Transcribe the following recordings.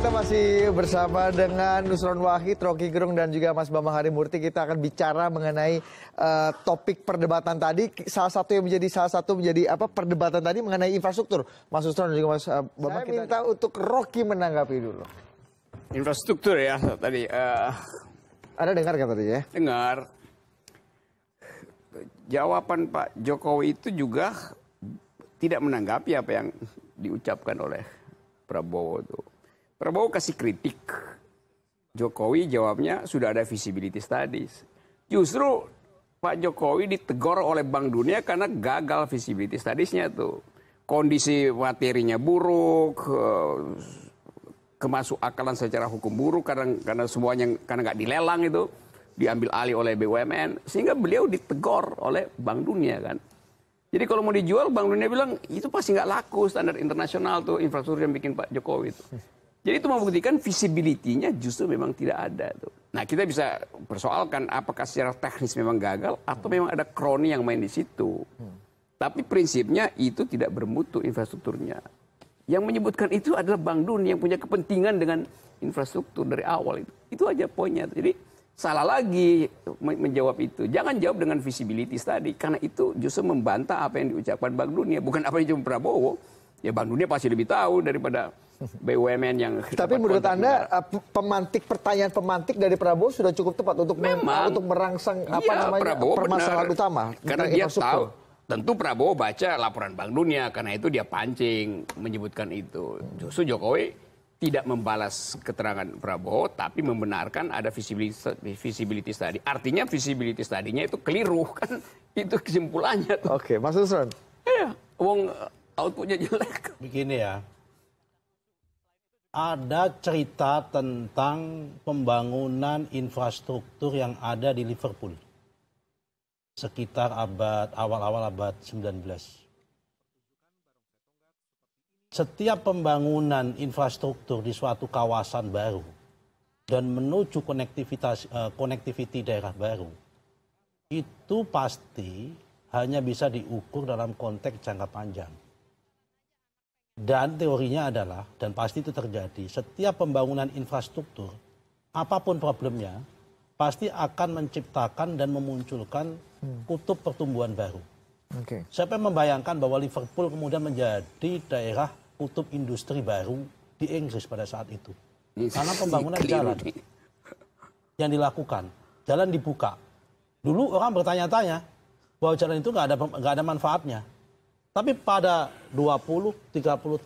kita masih bersama dengan Nusron Wahid, Rocky Gerung, dan juga Mas Bambang Harimurti. Kita akan bicara mengenai topik perdebatan tadi. Salah satu menjadi perdebatan tadi mengenai infrastruktur. Mas Nusron dan juga Mas Bambang, saya minta untuk Rocky menanggapi dulu. Infrastruktur ya tadi. Anda dengar kan tadi ya? Dengar. Jawaban Pak Jokowi itu juga tidak menanggapi apa yang diucapkan oleh Prabowo itu. Prabowo kasih kritik. Jokowi jawabnya sudah ada visibility studies. Justru Pak Jokowi ditegur oleh Bank Dunia karena gagal visibility studies-nya tuh. Kondisi materinya buruk, kemasuk akalan secara hukum buruk karena semuanya karena nggak dilelang itu, diambil alih oleh BUMN, sehingga beliau ditegur oleh Bank Dunia kan. Jadi kalau mau dijual, Bank Dunia bilang itu pasti nggak laku, standar internasional tuh infrastruktur yang bikin Pak Jokowi itu. Jadi itu membuktikan visibility-nya justru memang tidak ada tuh. Nah, kita bisa persoalkan apakah secara teknis memang gagal atau memang ada kroni yang main di situ. Tapi prinsipnya itu tidak bermutu infrastrukturnya. Yang menyebutkan itu adalah Bank Dunia yang punya kepentingan dengan infrastruktur dari awal itu. Itu aja poinnya. Jadi salah lagi menjawab itu. Jangan jawab dengan visibility tadi, karena itu justru membantah apa yang diucapkan Bank Dunia, bukan apa yang cuma Prabowo. Ya Bank Dunia pasti lebih tahu daripada BUMN yang. Tapi menurut Anda pertanyaan pemantik dari Prabowo sudah cukup tepat untuk merangsang permasalahan utama? Karena dia tahu, tentu Prabowo baca laporan Bank Dunia, karena itu dia pancing menyebutkan itu. Justru Jokowi tidak membalas keterangan Prabowo, tapi membenarkan ada visibility study. Artinya visibility study-nya itu keliru kan? Itu kesimpulannya. Oke, Mas Nusron. Iya, wong outputnya jelek. Begini ya, ada cerita tentang pembangunan infrastruktur yang ada di Liverpool sekitar awal-awal abad 19. Setiap pembangunan infrastruktur di suatu kawasan baru dan menuju connectivity daerah baru, itu pasti hanya bisa diukur dalam konteks jangka panjang. Dan teorinya adalah, dan pasti itu terjadi, setiap pembangunan infrastruktur, apapun problemnya, pasti akan menciptakan dan memunculkan kutub pertumbuhan baru. Siapa yang membayangkan bahwa Liverpool kemudian menjadi daerah kutub industri baru di Inggris pada saat itu? Karena pembangunan jalan yang dilakukan, jalan dibuka. Dulu orang bertanya-tanya bahwa jalan itu nggak ada manfaatnya. Tapi pada 20-30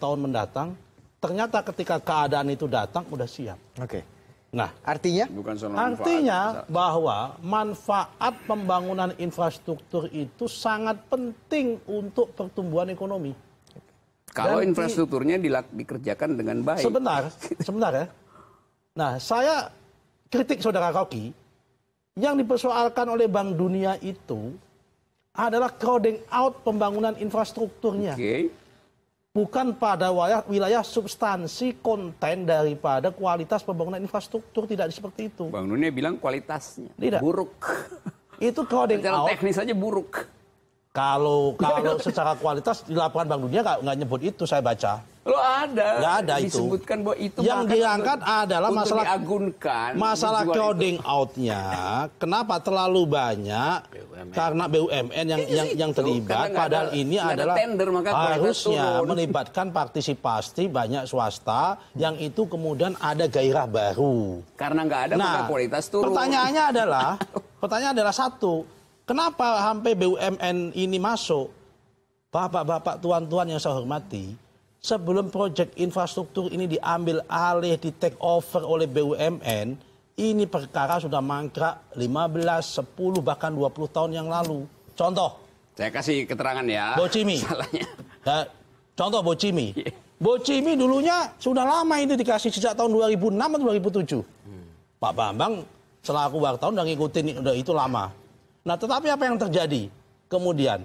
tahun mendatang, ternyata ketika keadaan itu datang, udah siap. Nah, artinya bahwa manfaat pembangunan infrastruktur itu sangat penting untuk pertumbuhan ekonomi. Kalau infrastrukturnya dikerjakan dengan baik. Sebentar ya. Nah, saya kritik saudara Rocky, yang dipersoalkan oleh Bank Dunia itu adalah crowding out pembangunan infrastrukturnya. Bukan pada wilayah substansi konten daripada kualitas pembangunan infrastruktur, tidak seperti itu. Bank Dunia bilang kualitasnya buruk. Itu crowding out. Teknis saja buruk. Kalau secara kualitas di laporan Bank Dunia nggak nyebut itu, saya baca. Lo ada. Nggak ada itu. Disebutkan bahwa itu. Yang diangkat adalah masalah crowding out-nya. Kenapa terlalu banyak? Karena BUMN yang terlibat. Padahal ini adalah tender, harusnya melibatkan partisipasi banyak swasta. Yang itu kemudian ada gairah baru. Karena nggak ada maka kualitas turun. Pertanyaannya adalah satu. Kenapa sampai BUMN ini masuk? Bapak-bapak, tuan-tuan yang saya hormati, sebelum proyek infrastruktur ini diambil alih, di take over oleh BUMN, ini perkara sudah mangkrak 15, 10, bahkan 20 tahun yang lalu. Contoh. Saya kasih keterangan ya. Bocimi. Contoh Bocimi. Bocimi dulunya sudah lama itu dikasih sejak tahun 2006 atau 2007. Pak Bambang selaku wartawan udah ngikutin itu lama. Nah, tetapi apa yang terjadi? Kemudian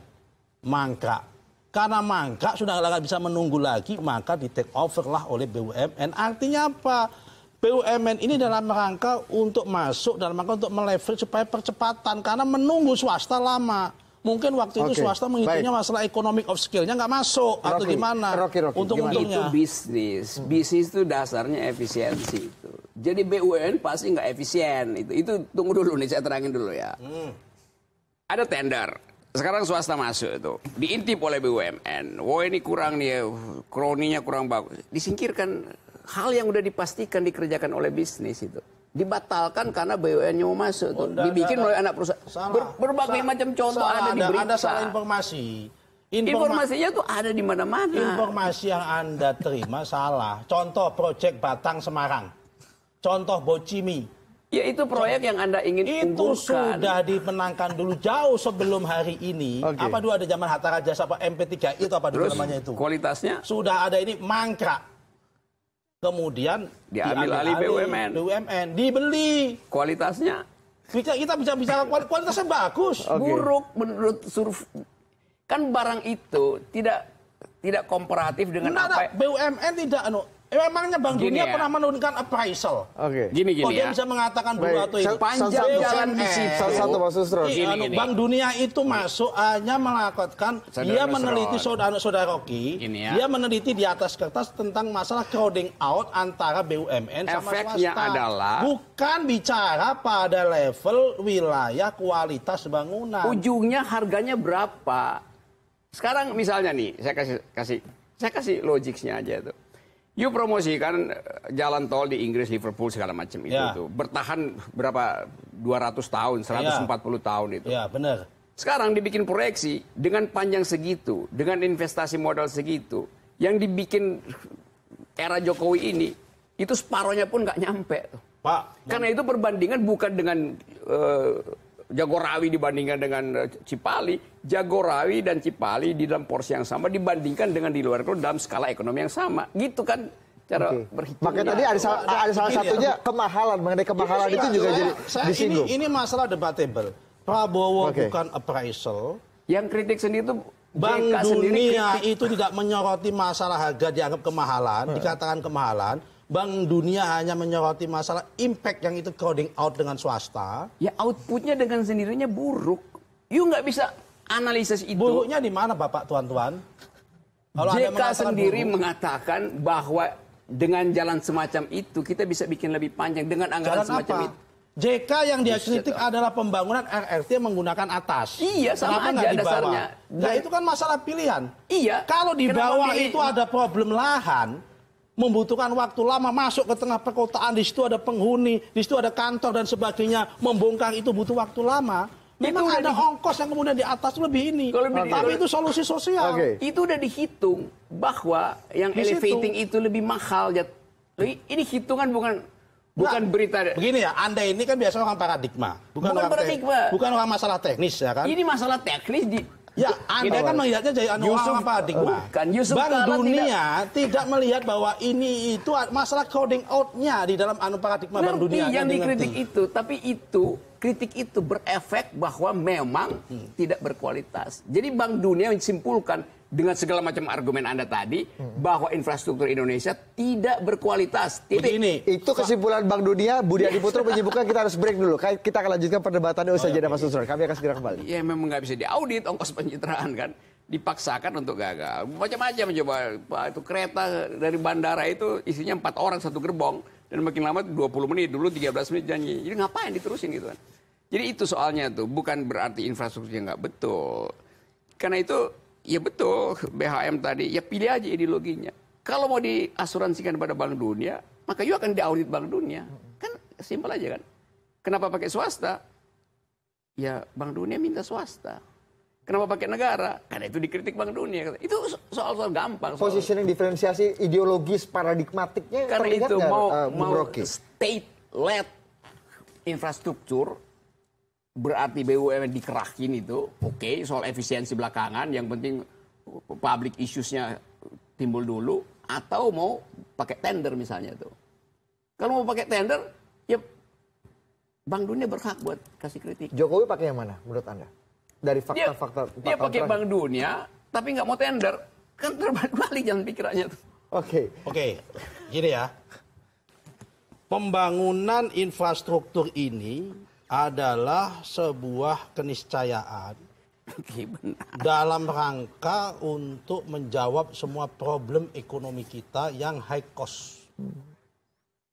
mangkrak. Karena mangkrak sudah nggak bisa menunggu lagi, maka di take over lah oleh BUMN. Artinya apa? BUMN ini dalam rangka untuk masuk, dalam rangka untuk meleverage supaya percepatan. Karena menunggu swasta lama. Mungkin waktu itu swasta menghitungnya masalah economic of skill-nya nggak masuk atau gimana. Itu Untung-untungnya. bisnis. Bisnis itu dasarnya efisiensi itu. Jadi BUMN pasti nggak efisien. Itu tunggu dulu nih, saya terangin dulu ya. Ada tender. Sekarang swasta masuk itu. Diintip oleh BUMN. Wah ini kurang nih, kroninya kurang bagus. Disingkirkan hal yang udah dipastikan dikerjakan oleh bisnis itu. Dibatalkan karena BUMN-nya mau masuk tuh. Dibikin oleh anak perusahaan. Berbagai macam contoh ada di berita. Anda salah informasi. Informasinya tuh ada di mana-mana. Informasi yang Anda terima salah. Contoh proyek Batang Semarang. Contoh Bocimi. Ya itu proyek yang Anda ingin itu unggulkan. sudah dimenangkan dulu jauh sebelum hari ini. Apa dulu ada zaman Hatta Rajas apa MP3 itu apa dulu namanya itu? Kualitasnya sudah ada ini mangkrak. Kemudian diambil alih BUMN, dibeli. Kualitasnya kita bisa bicara kualitasnya bagus. Buruk menurut survei. Kan barang itu tidak komparatif dengan apa. BUMN tidak memangnya Bank Dunia pernah menurunkan appraisal. Gini dia bisa mengatakan dulu atau itu. Panjang jalan di situ. Bank Dunia itu masuk hanya melakukan dia meneliti saudara Rocky. Dia meneliti di atas kertas tentang masalah crowding out antara BUMN sama swasta. Efeknya adalah bukan bicara pada level wilayah kualitas bangunan. Ujungnya harganya berapa? Sekarang misalnya nih, saya kasih logiknya aja tuh. You promosikan jalan tol di Inggris, Liverpool segala macam itu tuh. Bertahan berapa 200 tahun, 140 tahun itu. Ya, benar. Sekarang dibikin proyeksi dengan panjang segitu, dengan investasi modal segitu, yang dibikin era Jokowi ini itu separohnya pun nggak nyampe tuh. Pak, karena itu perbandingan bukan dengan Jagorawi dibandingkan dengan Cipali, Jagorawi dan Cipali di dalam porsi yang sama dibandingkan dengan di luar negeri dalam skala ekonomi yang sama. Gitu kan cara berhitung. Makanya tadi ada salah satunya kemahalan, mengenai kemahalan itu juga jadi disinggung. Ini masalah debatable. Prabowo bukan appraisal. Yang kritik sendiri itu Bank Dunia itu tidak menyoroti masalah harga dianggap kemahalan, dikatakan kemahalan. Bank Dunia hanya menyoroti masalah impact yang itu crowding out dengan swasta. Ya outputnya dengan sendirinya buruk. You nggak bisa analisis itu. Buruknya di mana Bapak tuan-tuan? JK sendiri mengatakan bahwa dengan jalan semacam itu kita bisa bikin lebih panjang dengan anggaran semacam itu. JK yang dia kritik adalah pembangunan RRT menggunakan atas. Iya, sama aja dasarnya. Nah itu kan masalah pilihan. Iya. Kalau di bawah itu ada problem lahan, membutuhkan waktu lama masuk ke tengah perkotaan, di situ ada penghuni, di situ ada kantor dan sebagainya, membongkar itu butuh waktu lama. Memang ada ongkos yang kemudian di atas lebih ini. Tapi itu solusi sosial. Itu udah dihitung bahwa yang elevating itu lebih mahal. Ini hitungan bukan berita. Begini ya, Anda ini kan biasa orang paradigma. Bukan orang masalah teknis ya kan. Ini masalah teknis ya, Anda kan melihatnya jadi orang paradigma. Bank Dunia tidak melihat bahwa ini itu masalah crowding out-nya di dalam paradigma Bank Dunia. Yang dikritik itu, tapi kritik itu berefek bahwa memang tidak berkualitas. Jadi Bank Dunia menyimpulkan dengan segala macam argumen Anda tadi bahwa infrastruktur Indonesia tidak berkualitas. Begini, itu kesimpulan Bank Dunia. Budi Adiputro menyimpulkan. Kita harus break dulu. Kita akan lanjutkan perdebatannya usai jeda Mas Nusron. Kami akan segera kembali. Ya memang nggak bisa diaudit ongkos pencitraan kan. Dipaksakan untuk gagal. Macam-macam coba. Itu kereta dari bandara itu isinya 4 orang satu gerbong. Dan makin lama 20 menit, dulu 13 menit janji. Jadi ngapain diterusin gitu kan. Jadi itu soalnya tuh. Bukan berarti infrastrukturnya nggak betul. Karena itu ya betul, BHM tadi, ya pilih aja ideologinya. Kalau mau diasuransikan pada Bank Dunia, maka you akan diaudit Bank Dunia. Kan simpel aja kan. Kenapa pakai swasta? Ya Bank Dunia minta swasta. Kenapa pakai negara? Karena itu dikritik Bank Dunia. Itu soal gampang. Positioning diferensiasi ideologis paradigmatiknya. Karena itu mau state-led infrastruktur, berarti BUMN dikerakin itu, oke, soal efisiensi belakangan, yang penting public issues-nya timbul dulu, atau mau pakai tender misalnya tuh. Kalau mau pakai tender, ya Bank Dunia berhak buat kasih kritik. Jokowi pakai yang mana menurut Anda? Dari fakta-fakta. Dia pakai Bank Dunia, tapi nggak mau tender. Kan terbalik jalan pikirannya tuh. Oke, gini ya. Pembangunan infrastruktur ini adalah sebuah keniscayaan dalam rangka untuk menjawab semua problem ekonomi kita yang high cost.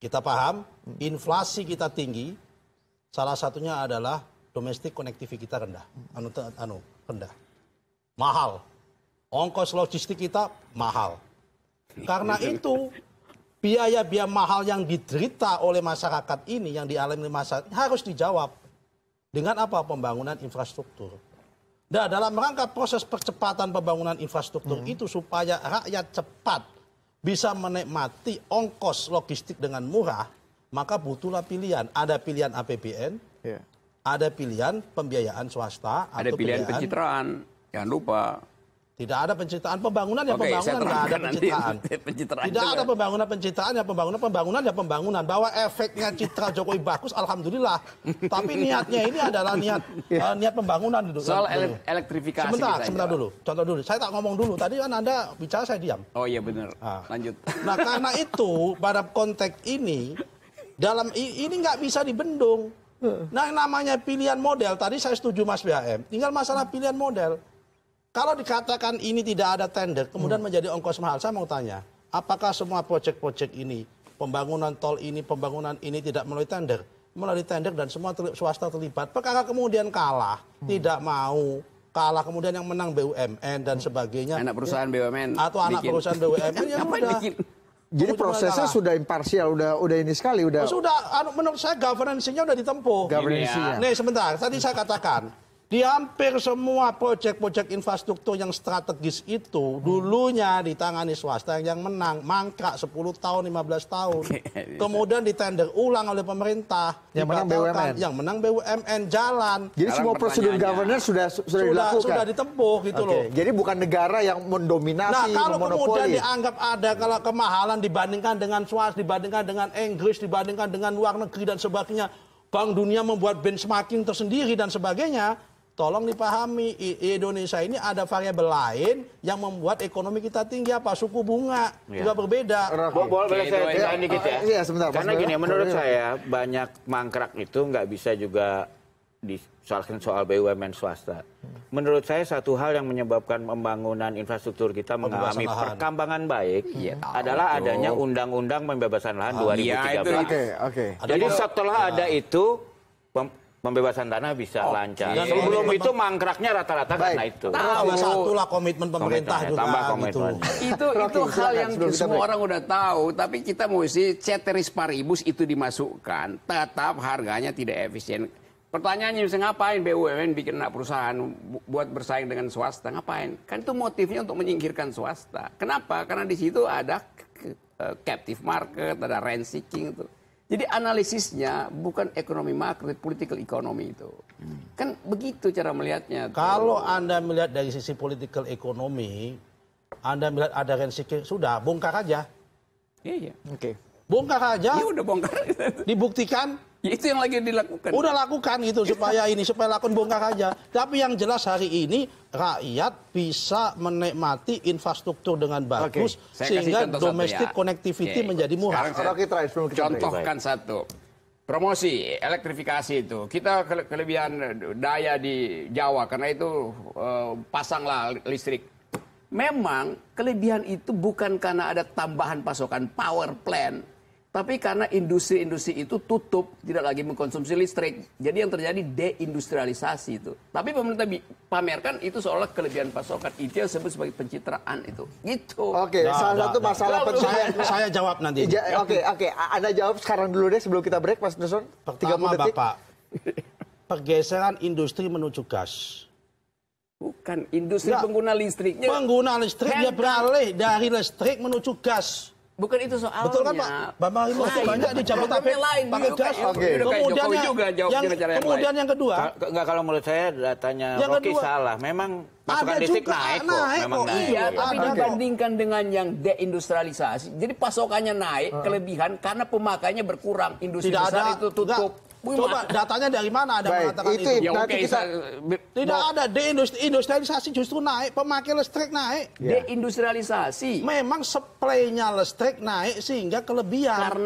Kita paham, inflasi kita tinggi, salah satunya adalah domestic connectivity kita rendah, rendah, mahal, ongkos logistik kita mahal. Karena itu biaya-biaya mahal yang diderita oleh masyarakat ini, yang dialami masyarakat, harus dijawab dengan apa? Pembangunan infrastruktur. Nah, dalam rangka proses percepatan pembangunan infrastruktur itu supaya rakyat cepat bisa menikmati ongkos logistik dengan murah, maka butuhlah pilihan. Ada pilihan APBN, ada pilihan pembiayaan swasta, ada atau pilihan pencitraan. Jangan lupa. Tidak ada pencitraan pembangunan ya pembangunan, nggak ada pencitraan. Tidak ada pembangunan pencitraan ya pembangunan ya pembangunan. Bahwa efeknya citra Jokowi bagus, alhamdulillah. Tapi niatnya ini adalah niat pembangunan. Soal elektrifikasi. Sebentar dulu. Contoh dulu. Saya tak ngomong dulu. Tadi kan Anda bicara, saya diam. Oh iya benar. Lanjut. Nah karena itu pada konteks ini ini nggak bisa dibendung. Nah namanya pilihan model. Tadi saya setuju Mas BHM. Tinggal masalah pilihan model. Kalau dikatakan ini tidak ada tender, kemudian menjadi ongkos mahal, saya mau tanya, apakah semua proyek-proyek ini, pembangunan tol ini, pembangunan ini tidak melalui tender? Melalui tender dan semua swasta terlibat. Perkara kemudian kalah, tidak mau, kalah kemudian yang menang BUMN dan sebagainya. Anak perusahaan BUMN. Atau anak perusahaan BUMN yang udah. Jadi prosesnya sudah imparsial, udah ini sekali, udah. Sudah, menurut saya governance-nya udah ditempuh. Governance-nya. Nih sebentar, tadi saya katakan. Di hampir semua proyek-proyek infrastruktur yang strategis itu dulunya ditangani swasta yang menang, mangkrak 10 tahun, 15 tahun. Kemudian ditender ulang oleh pemerintah. Yang menang BUMN. Yang menang BUMN jalan. Jadi semua prosedur governance sudah dilakukan. Sudah ditempuh gitu loh. Jadi bukan negara yang mendominasi, nah, kalau memonopoli. kemudian dianggap ada kalau kemahalan dibandingkan dengan swasta, dibandingkan dengan Inggris, dibandingkan dengan luar negeri dan sebagainya, Bank Dunia membuat benchmarking tersendiri dan sebagainya. Tolong dipahami, Indonesia ini ada variabel lain yang membuat ekonomi kita tinggi apa? Suku bunga juga berbeda. Boleh saya dikit ya? Iya, sebentar. Karena gini, menurut saya banyak mangkrak itu nggak bisa juga disoalkan soal BUMN swasta. Menurut saya satu hal yang menyebabkan pembangunan infrastruktur kita mengalami perkembangan baik adalah adanya Undang-Undang Pembebasan Lahan 2013. Jadi setelah ada itu pembebasan tanah bisa lancar. Sebelum itu mangkraknya rata-rata karena itu. Tambah satulah komitmen pemerintah juga. Tambah komitmen. Itu hal yang semua orang udah tahu, tapi kita mesti ceteris paribus itu dimasukkan, tetap harganya tidak efisien. Pertanyaannya bisa ngapain BUMN bikin anak perusahaan buat bersaing dengan swasta, ngapain? Kan itu motifnya untuk menyingkirkan swasta. Kenapa? Karena di situ ada captive market, ada rent seeking itu. Jadi analisisnya bukan ekonomi makro, political economy itu. Kan begitu cara melihatnya. Kalau Anda melihat dari sisi political economy, Anda melihat ada rent-seeking, sudah bongkar aja. Iya. Oke. Bongkar aja. Ya udah bongkar. Dibuktikan. Ya, itu yang lagi dilakukan. Udah lakukan gitu supaya lakukan bongkar aja. Tapi yang jelas hari ini rakyat bisa menikmati infrastruktur dengan bagus sehingga domestic connectivity menjadi murah. Sekarang saya contohkan satu. Promosi elektrifikasi itu. Kita kelebihan daya di Jawa karena itu pasanglah listrik. Memang kelebihan itu bukan karena ada tambahan pasokan power plant. Tapi karena industri-industri itu tutup, tidak lagi mengkonsumsi listrik. Jadi yang terjadi deindustrialisasi itu. Tapi pemerintah pamerkan itu seolah kelebihan pasokan. Itu yang disebut sebagai pencitraan itu. Gitu. Oke, salah satu masalah pencitraan. Saya jawab nanti. Oke. Anda jawab sekarang dulu deh sebelum kita break, Mas Nusron. Pertama, Bapak, pergeseran industri menuju gas. Bukan, industri pengguna listriknya. Pengguna listrik dia beralih dari listrik menuju gas. Bukan itu soalnya. Betul kan Pak? Bambang Harimurti itu banyak di Jabodetabek pakai gas. Kemudian yang kedua. Enggak, kalau menurut saya datanya Rocky salah. Memang pasokan listrik naik kok. Memang naik. Iya, tapi dibandingkan dengan yang deindustrialisasi. Jadi pasokannya naik, kelebihan karena pemakainya berkurang. Industri besar itu tutup. Coba datanya dari mana ada mengatakan itu? Ya, tidak ada deindustrialisasi justru naik, pemakai listrik naik. Deindustrialisasi. Memang supply-nya listrik naik sehingga kelebihan.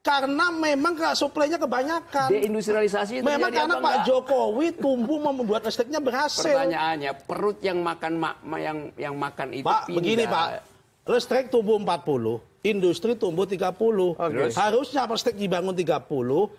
Karena memang suplainya kebanyakan. Deindustrialisasi itu memang karena Pak enggak? Jokowi tumbuh membuat listriknya berhasil. Pertanyaannya, perut yang makan yang makan itu Pak, pindah. begini Pak, listrik tumbuh 40, industri tumbuh 30. Okay. Harusnya listrik dibangun 30,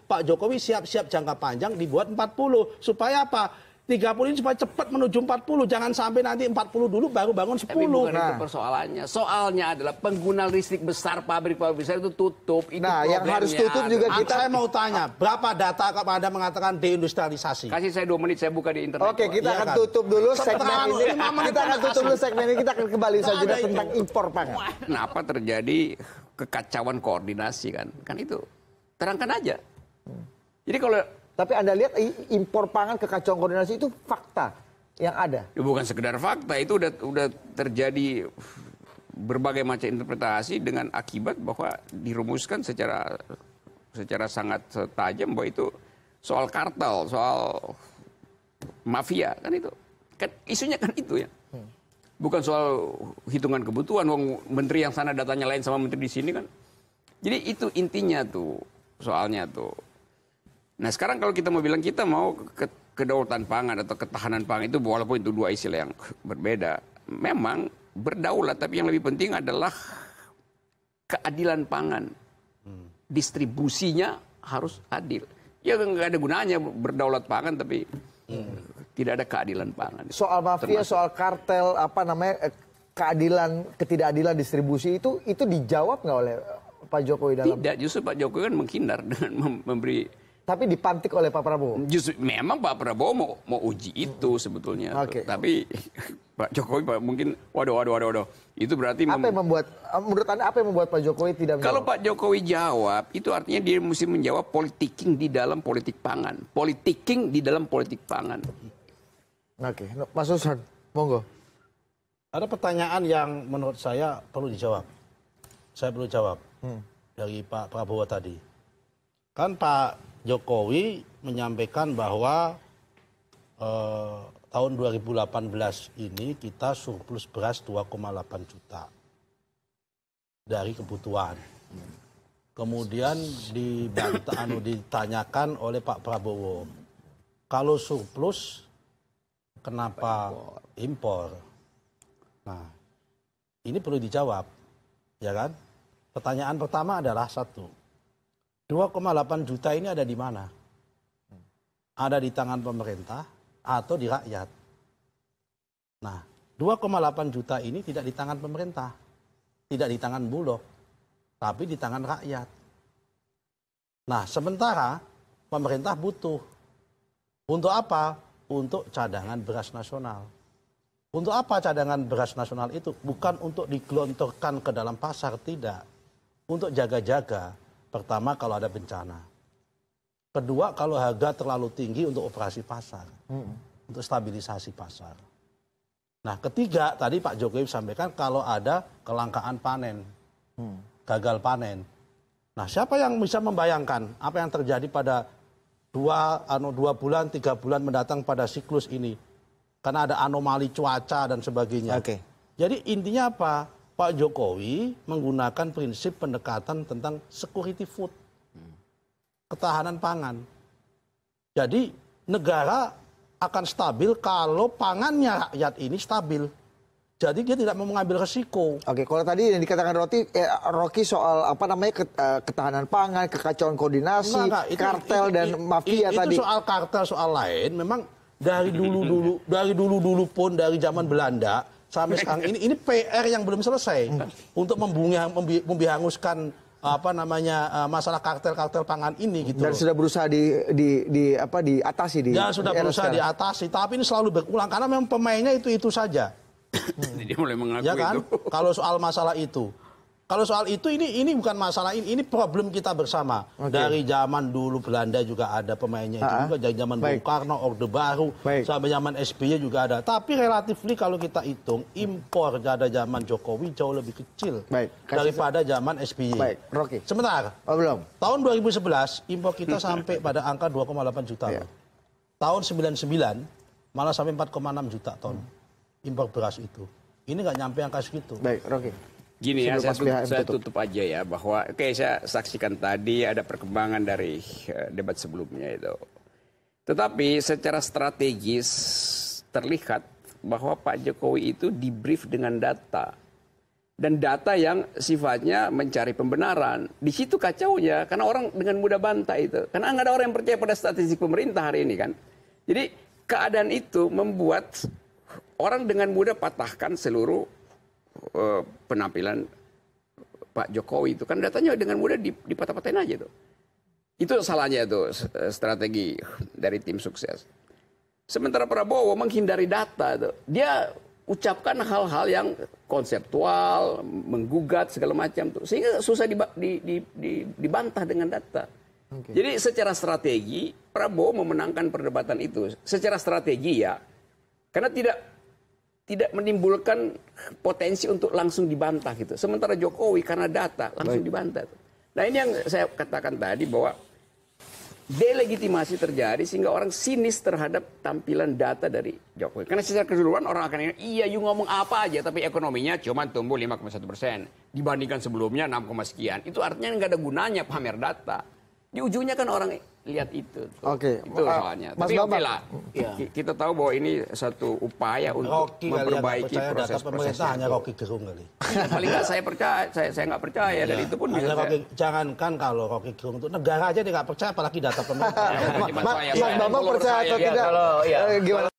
Pak Jokowi siap-siap jangka panjang dibuat 40. Supaya apa? 30 ini supaya cepat menuju 40. Jangan sampai nanti 40 dulu baru bangun 10. Tapi bukan itu persoalannya. Soalnya adalah pengguna listrik besar, pabrik-pabrik besar itu tutup. Itu yang harus tutup juga kita. Saya mau tanya, berapa data Anda mengatakan deindustrialisasi? Kasih saya 2 menit, saya buka di internet. Oke, kita akan tutup dulu segmen ini. Kita akan tutup dulu segmen ini. Kita akan kembali saja tentang impor pangan. Kenapa terjadi kekacauan koordinasi kan? Kan itu terangkan aja. Jadi kalau Tapi Anda lihat impor pangan kekacauan koordinasi itu fakta yang ada. ya bukan sekedar fakta, itu udah terjadi berbagai macam interpretasi dengan akibat bahwa dirumuskan secara sangat tajam bahwa itu soal kartel, soal mafia kan itu. Kan isunya kan itu ya. Bukan soal hitungan kebutuhan, wong menteri yang sana datanya lain sama menteri di sini kan. Jadi itu intinya tuh, soalnya tuh. Nah sekarang kalau kita mau bilang kita mau kedaulatan pangan atau ketahanan pangan itu walaupun itu dua istilah yang berbeda. Memang berdaulat, tapi yang lebih penting adalah keadilan pangan. Distribusinya harus adil. Ya nggak ada gunanya berdaulat pangan tapi tidak ada keadilan pangan. Soal mafia, soal kartel, keadilan, ketidakadilan distribusi itu dijawab nggak oleh Pak Jokowi dalam? Tidak, justru Pak Jokowi kan menghindar dengan memberi. Tapi dipantik oleh Pak Prabowo. Justru memang Pak Prabowo mau uji itu sebetulnya. Okay. Tapi Pak Jokowi mungkin waduh. Itu berarti apa yang membuat menurut Anda apa yang membuat Pak Jokowi tidak menjawab? Kalau Pak Jokowi jawab, itu artinya dia mesti menjawab politiking di dalam politik pangan. Politiking di dalam politik pangan. Oke, Mas Usman, monggo. Ada pertanyaan yang menurut saya perlu dijawab. Saya perlu jawab dari Pak Prabowo tadi. Kan Pak Jokowi menyampaikan bahwa tahun 2018 ini kita surplus beras 2,8 juta dari kebutuhan. Kemudian ditanyakan oleh Pak Prabowo, kalau surplus kenapa impor? Nah, ini perlu dijawab, ya kan? Pertanyaan pertama adalah satu. 2,8 juta ini ada di mana? Ada di tangan pemerintah atau di rakyat? Nah, 2,8 juta ini tidak di tangan pemerintah, tidak di tangan Bulog, tapi di tangan rakyat. Nah, sementara pemerintah butuh. Untuk apa? Untuk cadangan beras nasional. Untuk apa cadangan beras nasional itu? Bukan untuk digelontorkan ke dalam pasar, tidak. Untuk jaga-jaga. Pertama kalau ada bencana. Kedua kalau harga terlalu tinggi untuk operasi pasar. Untuk stabilisasi pasar. Nah ketiga tadi Pak Jokowi sampaikan kalau ada kelangkaan panen. Gagal panen. Nah siapa yang bisa membayangkan apa yang terjadi pada 2 bulan, 3 bulan mendatang pada siklus ini. Karena ada anomali cuaca dan sebagainya. Okay. Jadi intinya apa? Pak Jokowi menggunakan prinsip pendekatan tentang security food, ketahanan pangan. Jadi negara akan stabil kalau pangannya rakyat ini stabil. Jadi dia tidak mau mengambil resiko. Oke, kalau tadi yang dikatakan Rocky soal ketahanan pangan, kekacauan koordinasi, kartel dan mafia tadi. Itu soal kartel soal lain. Memang dari dulu pun dari zaman Belanda sampai sekarang ini PR yang belum selesai untuk membihanguskan masalah kartel pangan ini gitu. Dan sudah berusaha diatasi Ya sudah berusaha diatasi, tapi ini selalu berulang karena memang pemainnya itu saja. Dia mulai mengaku ya kan? itu. Kalau soal masalah itu. Kalau soal itu ini bukan masalah ini problem kita bersama. Okay. Dari zaman dulu Belanda juga ada pemainnya itu juga, dari zaman Bung Karno, Orde Baru, sampai zaman SBY juga ada. Tapi relatif kalau kita hitung impor pada zaman Jokowi jauh lebih kecil daripada zaman SBY. Baik, Rocky. Sebentar. Belum. Tahun 2011 impor kita sampai pada angka 2,8 juta. Tahun 99 malah sampai 4,6 juta ton impor beras itu. Ini nggak nyampe angka segitu. Baik, Rocky. Gini ya, sebelum saya tutup aja ya, bahwa saya saksikan tadi ada perkembangan dari debat sebelumnya itu. Tetapi secara strategis terlihat bahwa Pak Jokowi itu di-brief dengan data. Dan data yang sifatnya mencari pembenaran. Di situ kacaunya, karena orang dengan mudah bantah itu. Karena nggak ada orang yang percaya pada statistik pemerintah hari ini kan. Jadi keadaan itu membuat orang dengan mudah patahkan seluruh penampilan Pak Jokowi itu. Kan datanya dengan mudah dipatah-patahin aja tuh. Itu salahnya tuh strategi dari tim sukses. Sementara Prabowo menghindari data tuh. Dia ucapkan hal-hal yang konseptual, menggugat segala macam tuh. Sehingga susah dibantah dengan data. Okay. Jadi secara strategi Prabowo memenangkan perdebatan itu. Secara strategi ya. Karena tidak menimbulkan potensi untuk langsung dibantah gitu. Sementara Jokowi karena data langsung dibantah. Nah ini yang saya katakan tadi bahwa delegitimasi terjadi sehingga orang sinis terhadap tampilan data dari Jokowi. Karena secara keseluruhan orang akan iya you ngomong apa aja tapi ekonominya cuma tumbuh 5,1% dibandingkan sebelumnya 6, sekian. Itu artinya nggak ada gunanya pamer data. Di ujungnya kan orang lihat itu. Oke. Itu soalnya. Tapi oke lah. Ya. Kita tahu bahwa ini satu upaya untuk memperbaiki proses pemerintah hanya Rocky Gerung kali. Ya, paling nggak saya percaya, saya nggak percaya dan itu pun bisa. Jangankan kalau Rocky Gerung itu negara aja dia nggak percaya apalagi data pemerintah. Mas Bambang percaya atau tidak? Gimana?